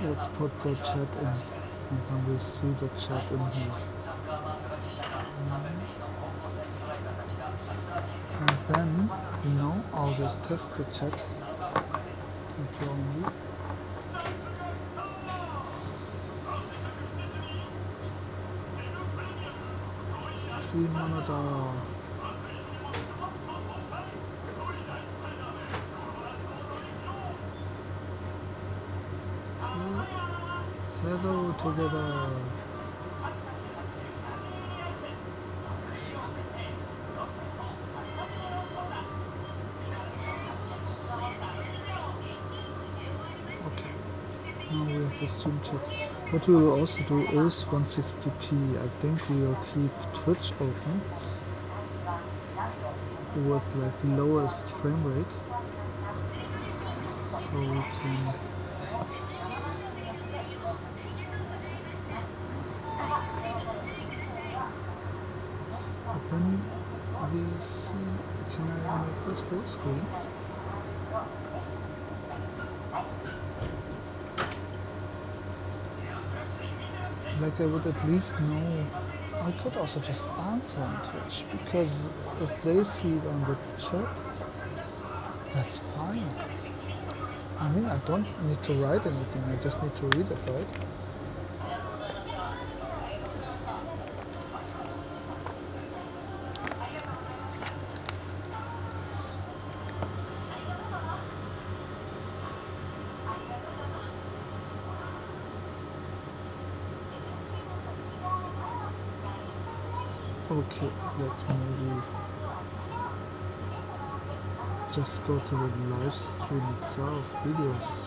Let's put the chat in, and then we see the chat in here. And then, I'll just test the chat. Thank you only. Stream manager. Hello together. Okay, now we have the stream chat. What we will also do is 160p. I think we will keep Twitch open with like lowest frame rate, so we can then we see. Can I make this full screen? Like I would at least know. I could also just answer on Twitch, because if they see it on the chat, that's fine. I mean, I don't need to write anything, I just need to read it, right? Okay, let's maybe just go to the live stream itself, videos.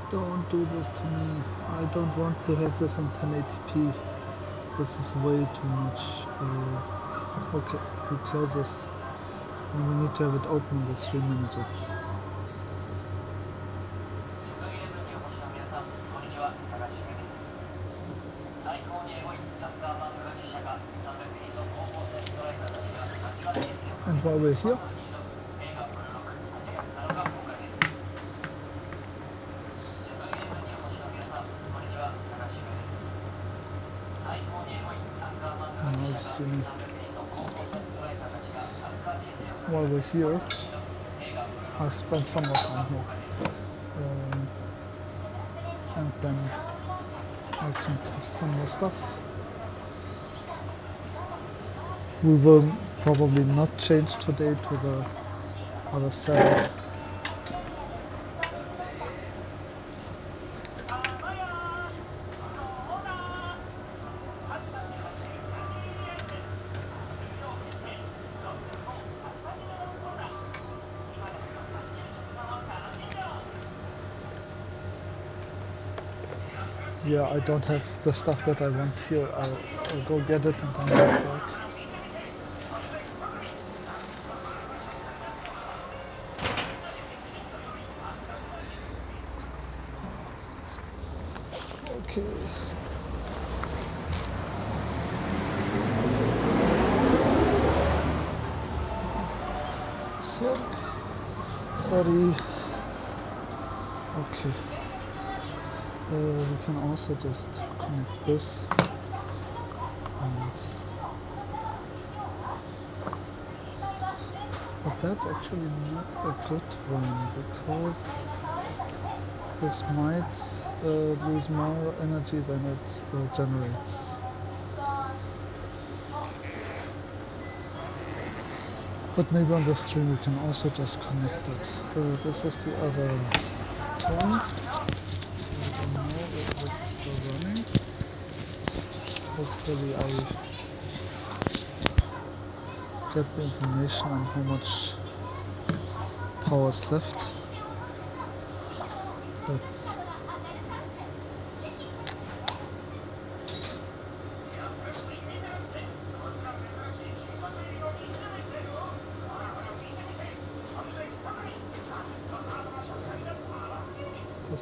Don't do this to me. I don't want to have this on 1080p. This is way too much. Okay, we close this. And we need to have it open in the stream manager. And while we're here, while we're here, I'll spend some more time here, and then I can test some more stuff. We will probably not change today to the other setup. Yeah, I don't have the stuff that I want here. I'll go get it and then I'll back. Okay. Sorry. Okay. We can also just connect this, but that's actually not a good one, because this might lose more energy than it generates. But maybe on the stream we can also just connect it. This is the other one. I don't know if this is still running. Hopefully I get the information on how much power is left. That's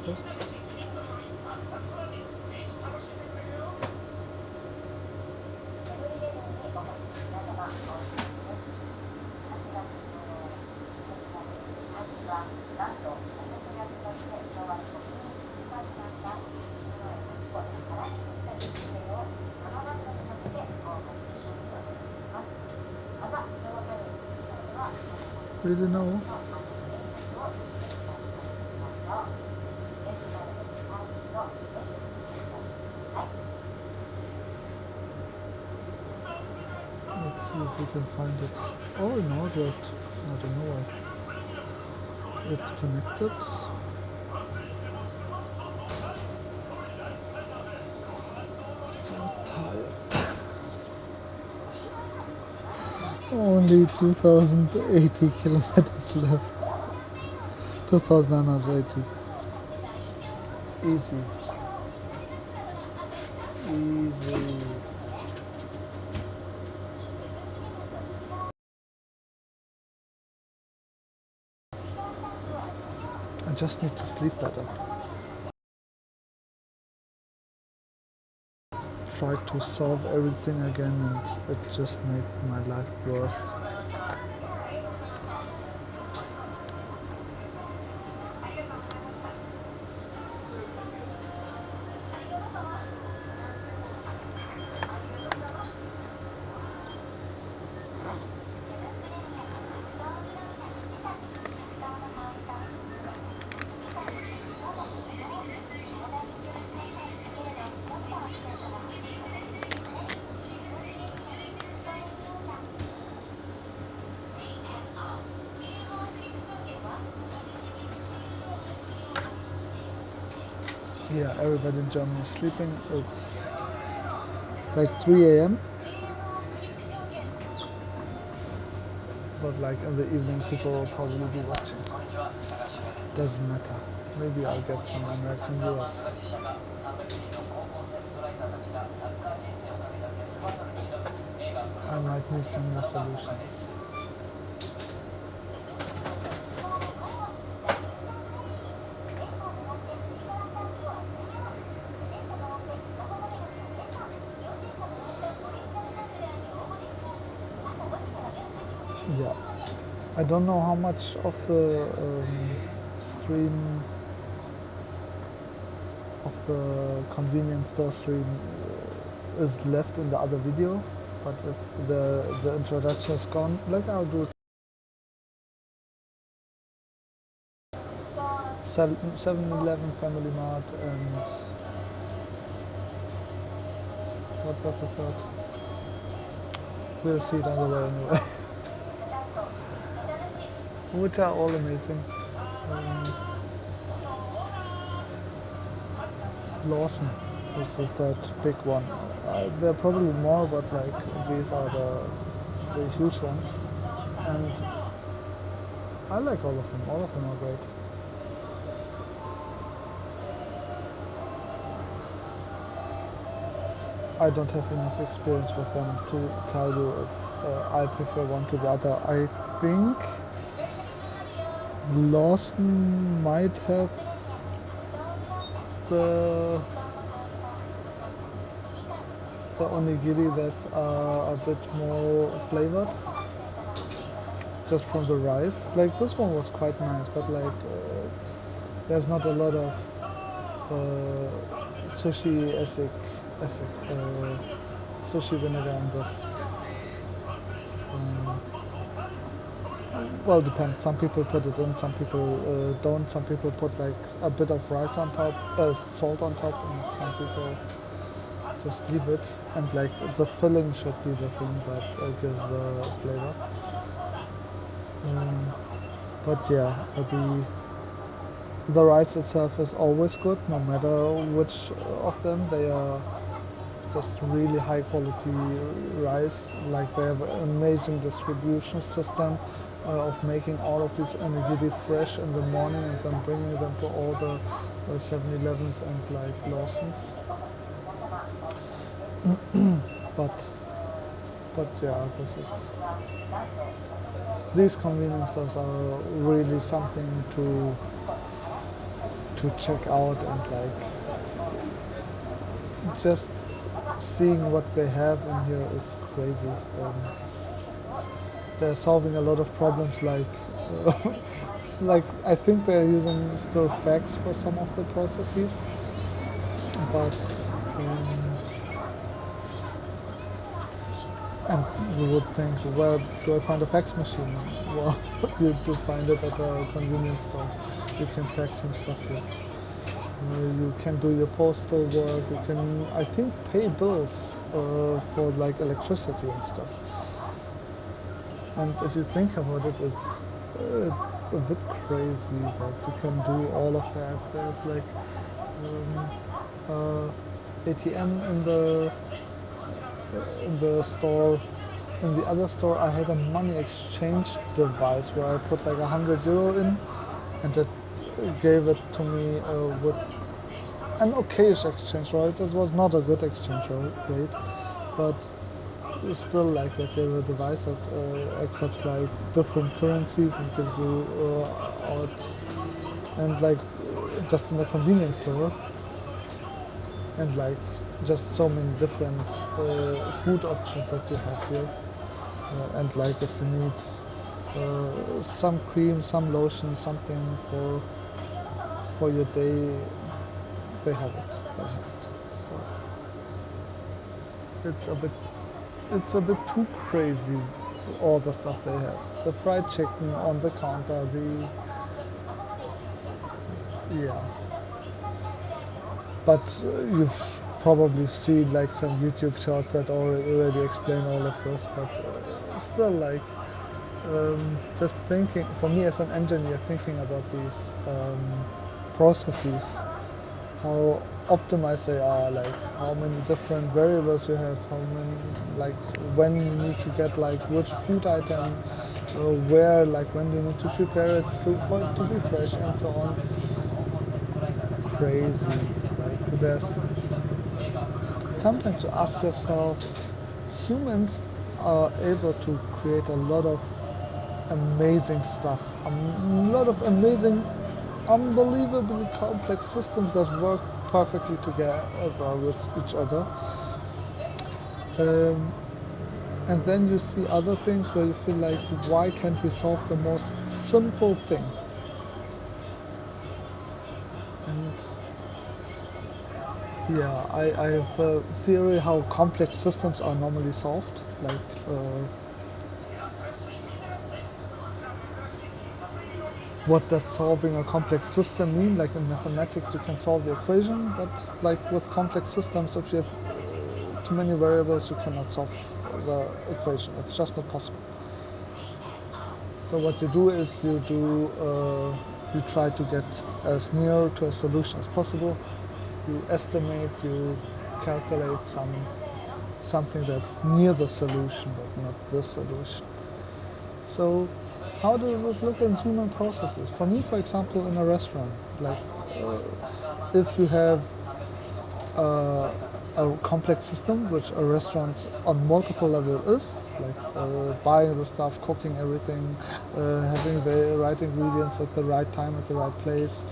test. Really know. Let's see if we can find it. Oh no, that I don't know why. It's connected. So tired. Only 2080 kilometers left. 2980. Easy. Easy. I just need to sleep better. Try to solve everything again and it just made my life worse. Yeah, everybody in Germany is sleeping. It's like 3 a.m. But like in the evening people will probably be watching. Doesn't matter. Maybe I'll get some American viewers. I might need some more solutions. Yeah, I don't know how much of the stream, of the convenience store stream is left in the other video, but if the introduction is gone, like I'll do 7-Eleven, Family Mart, and what was the third? We'll see it on the way anyway. Which are all amazing. Lawson is the third big one. There are probably more, but like these are the three huge ones. And I like all of them. All of them are great. I don't have enough experience with them to tell you if I prefer one to the other. I think Lawson might have the onigiri that are a bit more flavored, just from the rice. Like this one was quite nice, but like there's not a lot of sushi sushi vinegar in this. Well, depends. Some people put it in, some people don't. Some people put like a bit of rice on top, salt on top, and some people just leave it. And like the filling should be the thing that gives the flavor. But yeah, the rice itself is always good, no matter which of them. They are just really high quality rice. Like they have an amazing distribution system of making all of these onigiri fresh in the morning and then bringing them to all the 7-Elevens and like Lawsons. but yeah, these convenience stores are really something to check out, and like just seeing what they have in here is crazy. They're solving a lot of problems, like like I think they're using still fax for some of the processes, but and you would think, where do I find a fax machine? Well, you do find it at a convenience store. You can fax and stuff here. You can do your postal work. You can, I think, pay bills for like electricity and stuff. And if you think about it, it's a bit crazy that you can do all of that. There's like ATM in the store. In the other store, I had a money exchange device where I put like €100 in, and it gave it to me with an okayish exchange rate. It was not a good exchange rate, but it's still like that. There's a device that accepts like different currencies and gives you out, and like just in a convenience store, and like just so many different food options that you have here. And like if you need some cream, some lotion, something for your day, they have it. So it's a bit too crazy, all the stuff they have. The fried chicken on the counter, yeah. But you've probably seen like some YouTube shorts that already explain all of this, but still like just thinking, for me as an engineer, thinking about these processes, how optimized they are, like how many different variables you have, how many, like when you need to get like which food item, where, like when you need to prepare it for it to be fresh and so on. Crazy. Like there's sometimes to ask yourself, humans are able to create a lot of amazing stuff, a lot of amazing, unbelievably complex systems that work perfectly together with each other. And then you see other things where you feel like, why can't we solve the most simple thing? And yeah, I have a theory how complex systems are normally solved. Like what does solving a complex system mean? Like in mathematics, you can solve the equation, but like with complex systems, if you have too many variables, you cannot solve the equation. It's just not possible. So what you do is you try to get as near to a solution as possible. You estimate, you calculate something that's near the solution, but not the solution. So how does it look in human processes? For me, for example, in a restaurant, like if you have a complex system, which a restaurant on multiple levels is, like buying the stuff, cooking everything, having the right ingredients at the right time, at the right place.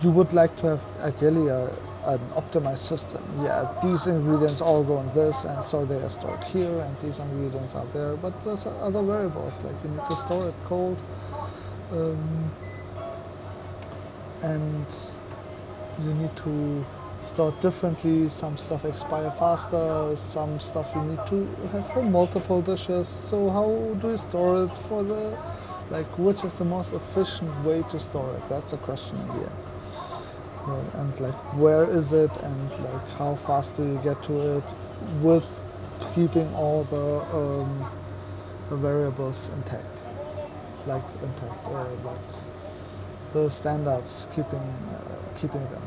You would like to have ideally an optimized system. Yeah, these ingredients all go in this, and so they are stored here, and these ingredients are there. But there's other variables, like you need to store it cold, and you need to store it differently. Some stuff expire faster, some stuff you need to have for multiple dishes. So how do you store it for the, like, which is the most efficient way to store it? That's a question in the end. And like, where is it, and like how fast do you get to it with keeping all the variables intact, like the standards, keeping them.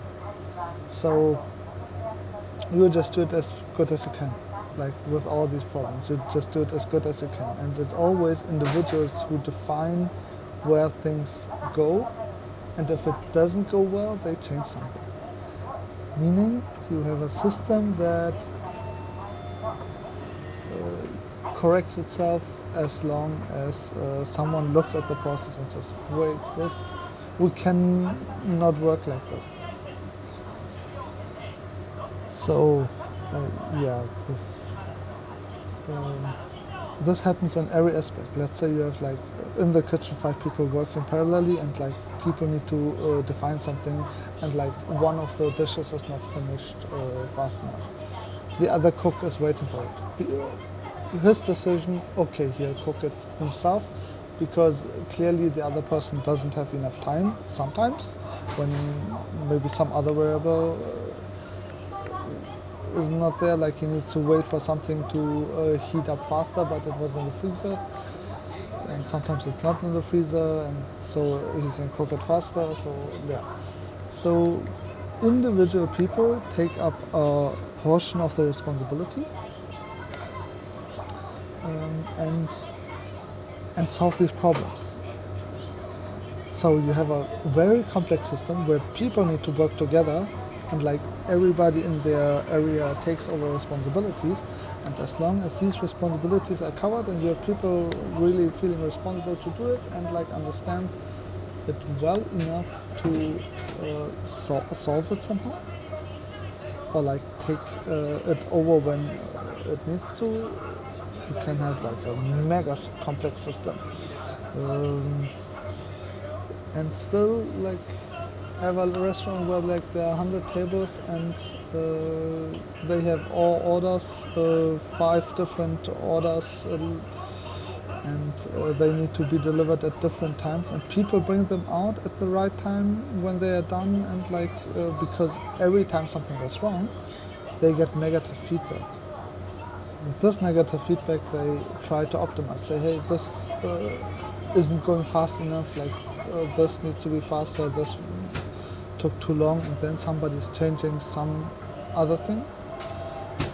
So you just do it as good as you can. Like with all these problems, you just do it as good as you can. And it's always individuals who define where things go. And if it doesn't go well, they change something. Meaning you have a system that corrects itself as long as someone looks at the process and says, wait, this we can not work like this. So yeah, um, this happens in every aspect. Let's say you have like in the kitchen 5 people working parallelly, and like people need to define something, and like one of the dishes is not finished fast enough. The other cook is waiting for it. His decision, okay, he'll cook it himself, because clearly the other person doesn't have enough time sometimes, when maybe some other variable is not there, like he needs to wait for something to heat up faster, but it was in the freezer, and sometimes it's not in the freezer, and so he can cook it faster. So yeah, so individual people take up a portion of the responsibility, and solve these problems. So you have a very complex system where people need to work together, and like everybody in their area takes over responsibilities, and as long as these responsibilities are covered and you have people really feeling responsible to do it and like understand it well enough to solve it somehow, or like take it over when it needs to, you can have like a mega complex system. And still like have a restaurant where like there are 100 tables, and they have all orders, 5 different orders, and they need to be delivered at different times, and people bring them out at the right time when they are done, and like because every time something goes wrong, they get negative feedback. With this negative feedback, they try to optimize. Say, hey, this isn't going fast enough. Like this needs to be faster. This took too long, and then somebody's changing some other thing,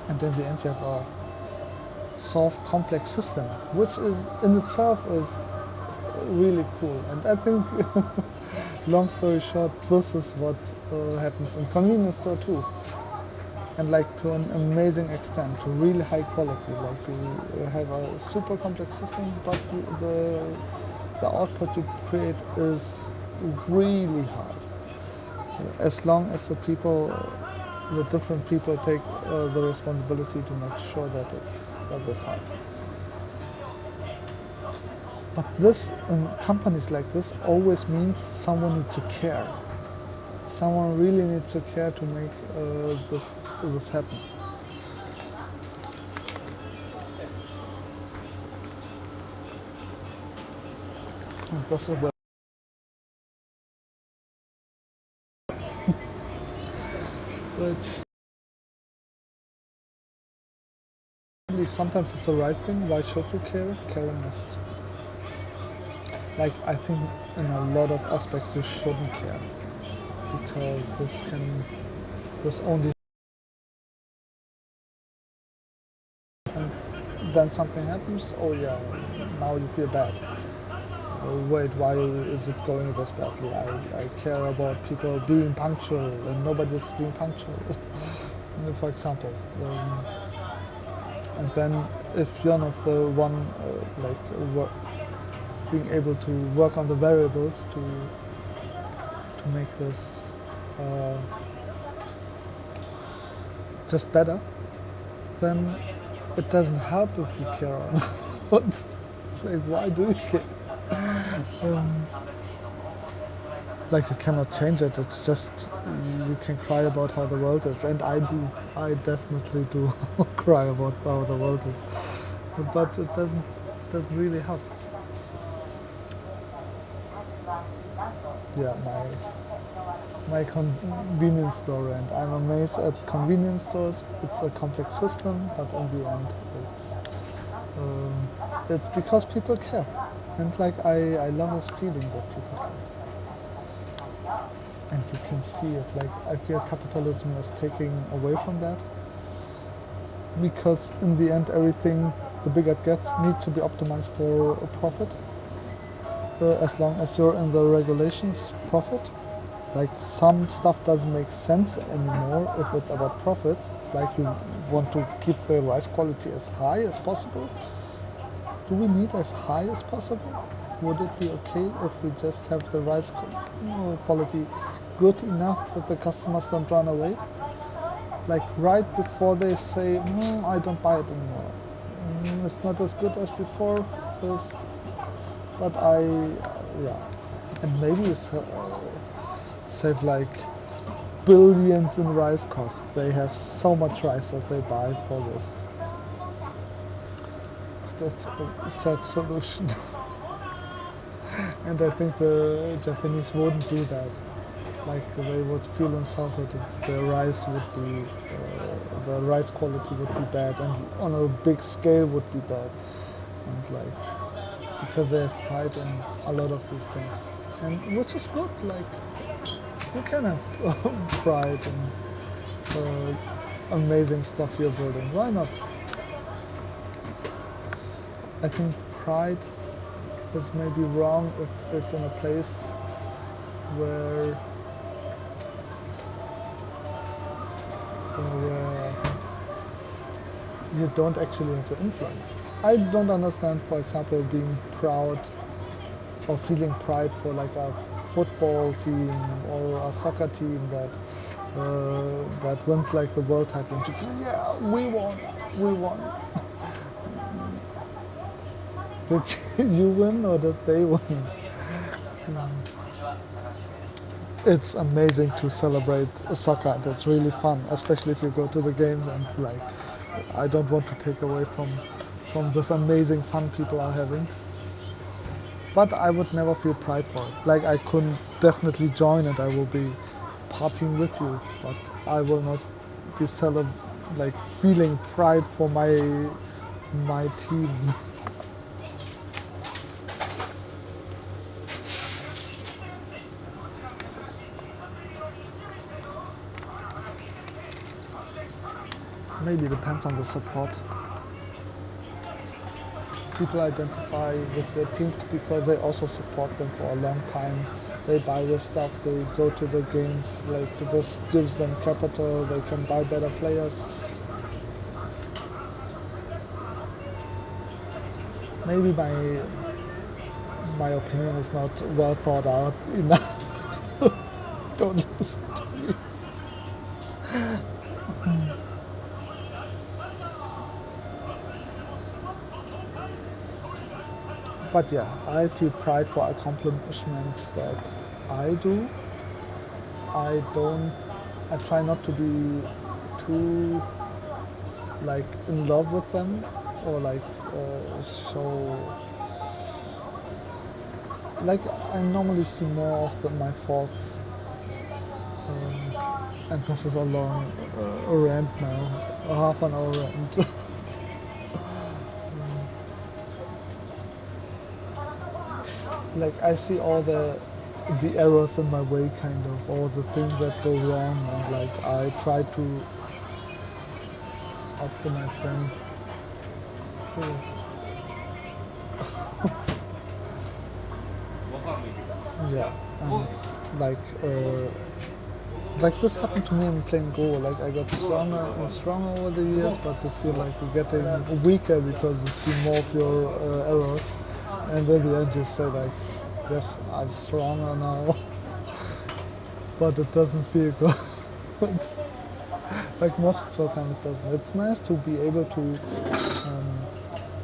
and in the end, you have a solved complex system, which is in itself is really cool. And I think, long story short, this is what happens in convenience store too. And like to an amazing extent, to really high quality. Like you have a super complex system, but the output you create is really high. As long as the different people take the responsibility to make sure that it's this high. But this, in companies like this, always means someone needs to care. Someone really needs to care to make this happen. And this is where which sometimes it's the right thing. Why should you care? Caring is like, I think in a lot of aspects you shouldn't care, because this only, and then something happens, oh yeah, now you feel bad. Wait, why is it going this badly? I care about people being punctual, and nobody's being punctual, for example. And then if you're not the one being able to work on the variables to make this just better, then it doesn't help if you care or not. Like, why do you care? Like, you cannot change it. It's just, you can cry about how the world is, and I do. I definitely do cry about how the world is, but it doesn't really help. Yeah, my convenience store, and I'm amazed at convenience stores. It's a complex system, but in the end, it's because people care, and like I love this feeling that people care. and you can see it. Like, I feel capitalism is taking away from that, because in the end everything the bigger it gets needs to be optimized for a profit. As long as you're in the regulations, profit. Like, some stuff doesn't make sense anymore if it's about profit. Like, you want to keep the rice quality as high as possible. Do we need as high as possible? Would it be okay if we just have the rice quality good enough that the customers don't run away? Like, right before they say, no, I don't buy it anymore. It's not as good as before, but yeah. And maybe you save like billions in rice costs. They have so much rice that they buy for this. But that's a sad solution. And I think the Japanese wouldn't do that. Like, they would feel insulted if the rice quality would be bad, and on a big scale would be bad. And like, because they have pride in a lot of these things, and which is good. Like, you can have pride in amazing stuff you're building. Why not? I think pride is maybe wrong if it's in a place where you don't actually have the influence. I don't understand, for example, being proud or feeling pride for like a football team or a soccer team that wins like the world title. Yeah, we won. Did you win or did they win? It's amazing to celebrate soccer. That's really fun, especially if you go to the games, and like, I don't want to take away from this amazing fun people are having. But I would never feel pride for it. Like, I couldn't definitely join and I will be partying with you, but I will not be like feeling pride for my team. Maybe it depends on the support. People identify with their teams because they also support them for a long time. They buy the stuff, they go to the games, like, this gives them capital, they can buy better players. Maybe my opinion is not well thought out enough. Don't listen to me. But yeah, I feel pride for accomplishments that I do. I try not to be too like in love with them, or like so. Like, I normally see more of my faults, and this is a long rant now, a half an hour rant. Like, I see all the errors in my way, kind of, all the things that go wrong, and like, I try to optimize them. Yeah, and like this happened to me in playing Go. Like, I got stronger and stronger over the years, but you feel like you're getting weaker because you see more of your errors, and in the end you say like, yes, I'm stronger now, but it doesn't feel good. Like, most of the time it doesn't. It's nice to be able to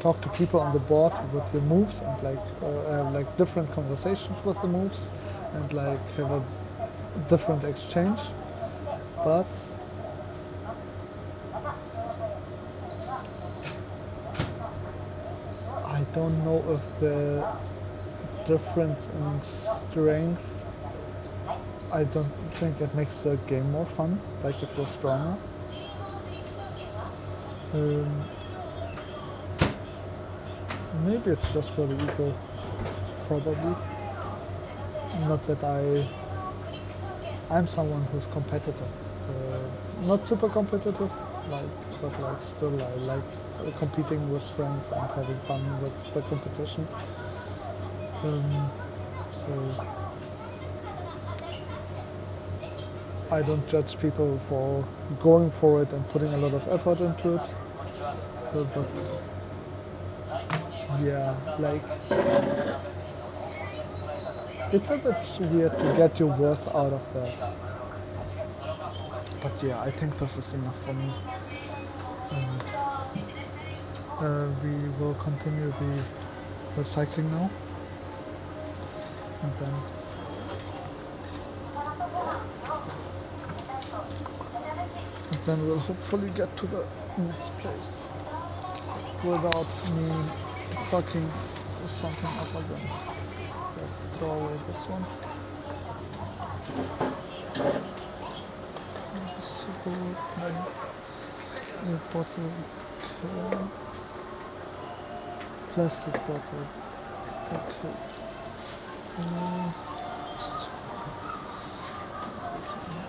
talk to people on the board with your moves, and like have like different conversations with the moves, and like have a different exchange. But I don't know if the difference in strength, I don't think it makes the game more fun, like if you're stronger. Maybe it's just for the ego, probably. Not that I I'm someone who's competitive, not super competitive, but like still I like competing with friends and having fun with the competition. So I don't judge people for going for it and putting a lot of effort into it. But yeah, like it's a bit weird to get your worth out of that. But yeah, I think this is enough for me. We will continue the cycling now, and then we'll hopefully get to the next place without me fucking something up again. Let's throw away this one. Super, a bottle, plastic bottle. Okay. This one.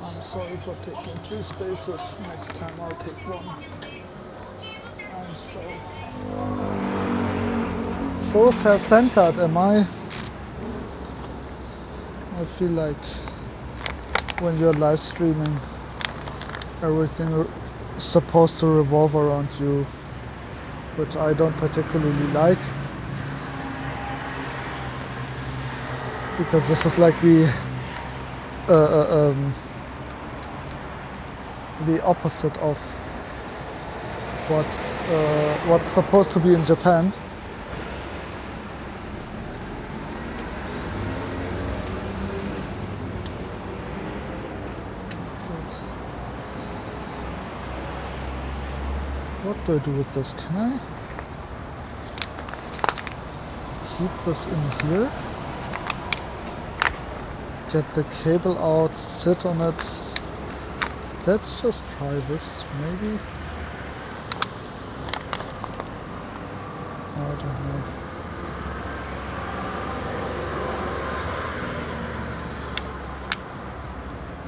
I'm sorry for taking 3 spaces. Next time I'll take 1. I'm so self-centered, am I? I feel like when you're live streaming, everything is supposed to revolve around you, which I don't particularly like, because this is like the opposite of what's supposed to be in Japan. What do I do with this? Can I keep this in here? Get the cable out, sit on it. Let's just try this, maybe. I don't know.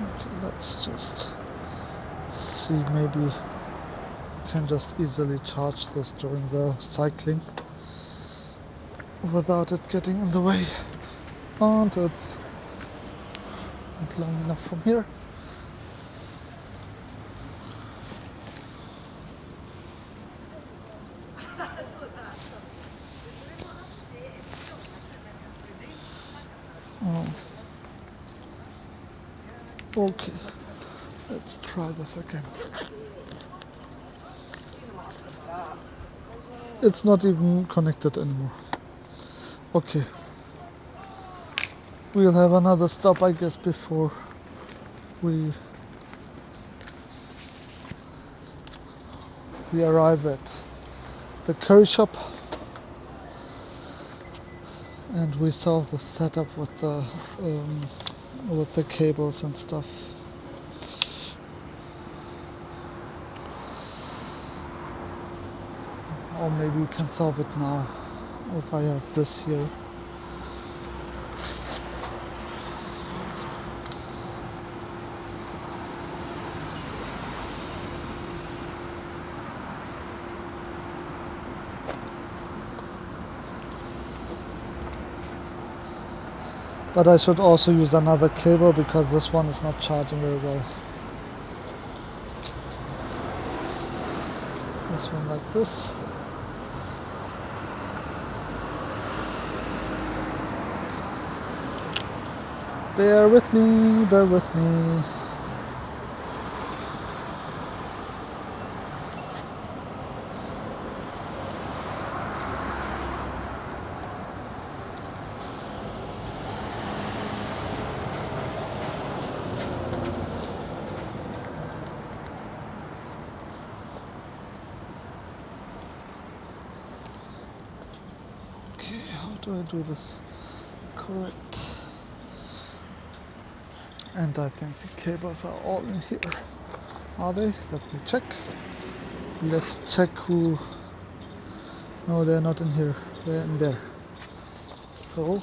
Okay, let's just see, maybe you can just easily charge this during the cycling without it getting in the way. And it's not long enough from here. Oh. Okay, let's try this again. It's not even connected anymore. Okay. We'll have another stop, I guess, before we arrive at the curry shop, and we saw the setup with the cables and stuff. Or maybe we can solve it now if I have this here. But I should also use another cable because this one is not charging very well. This one like this. Bear with me, bear with me. How do I do this correct? And I think the cables are all in here. Are they? Let me check. Let's check who... No, they're not in here. They're in there. So,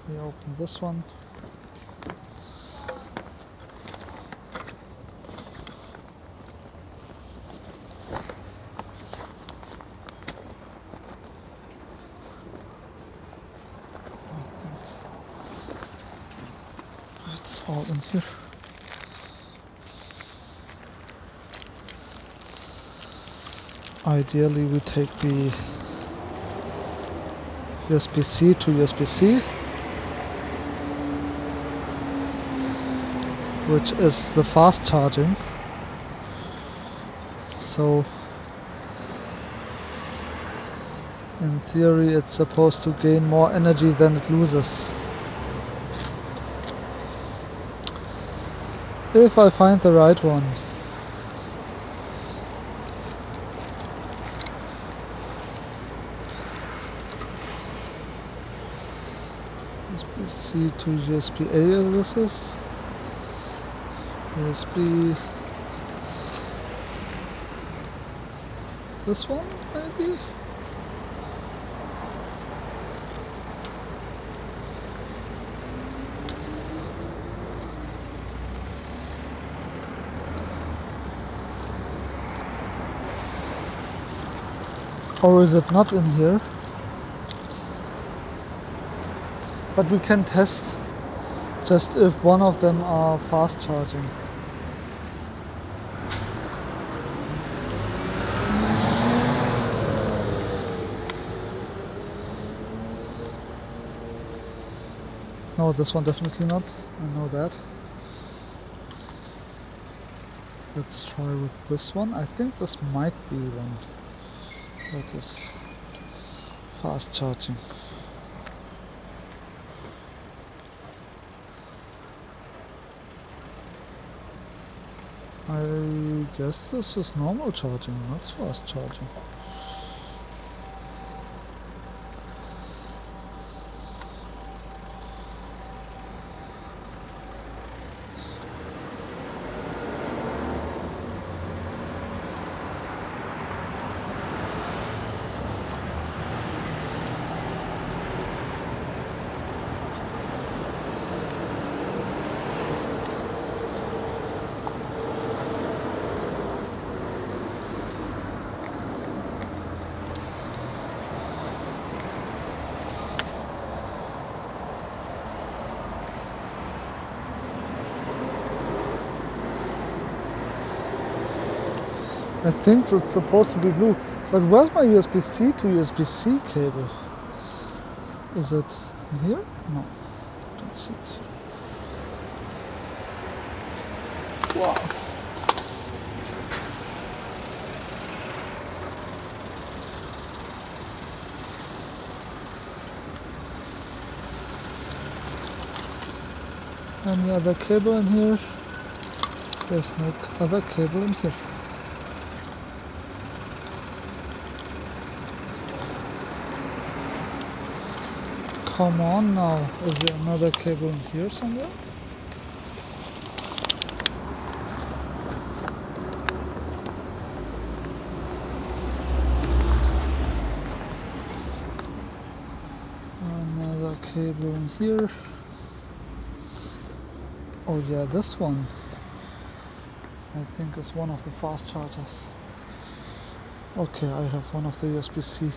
we open this one. I think it's all in here. Ideally we take the USB-C to USB-C, which is the fast charging. So in theory it's supposed to gain more energy than it loses. If I find the right one. USB-C to USB-A this is. USB... this one maybe? Or is it not in here? But we can test just if one of them are fast charging. No, this one definitely not. I know that. Let's try with this one. I think this might be one that is fast charging. I guess this is normal charging, not fast charging. I think it's supposed to be blue, but where's my USB-C to USB-C cable? Is it in here? No, I don't see it. Wow. Any other cable in here? There's no other cable in here. Come on now, is there another cable in here somewhere? Another cable in here. Oh yeah, this one. I think it's one of the fast chargers. Okay, I have one of the USB-C.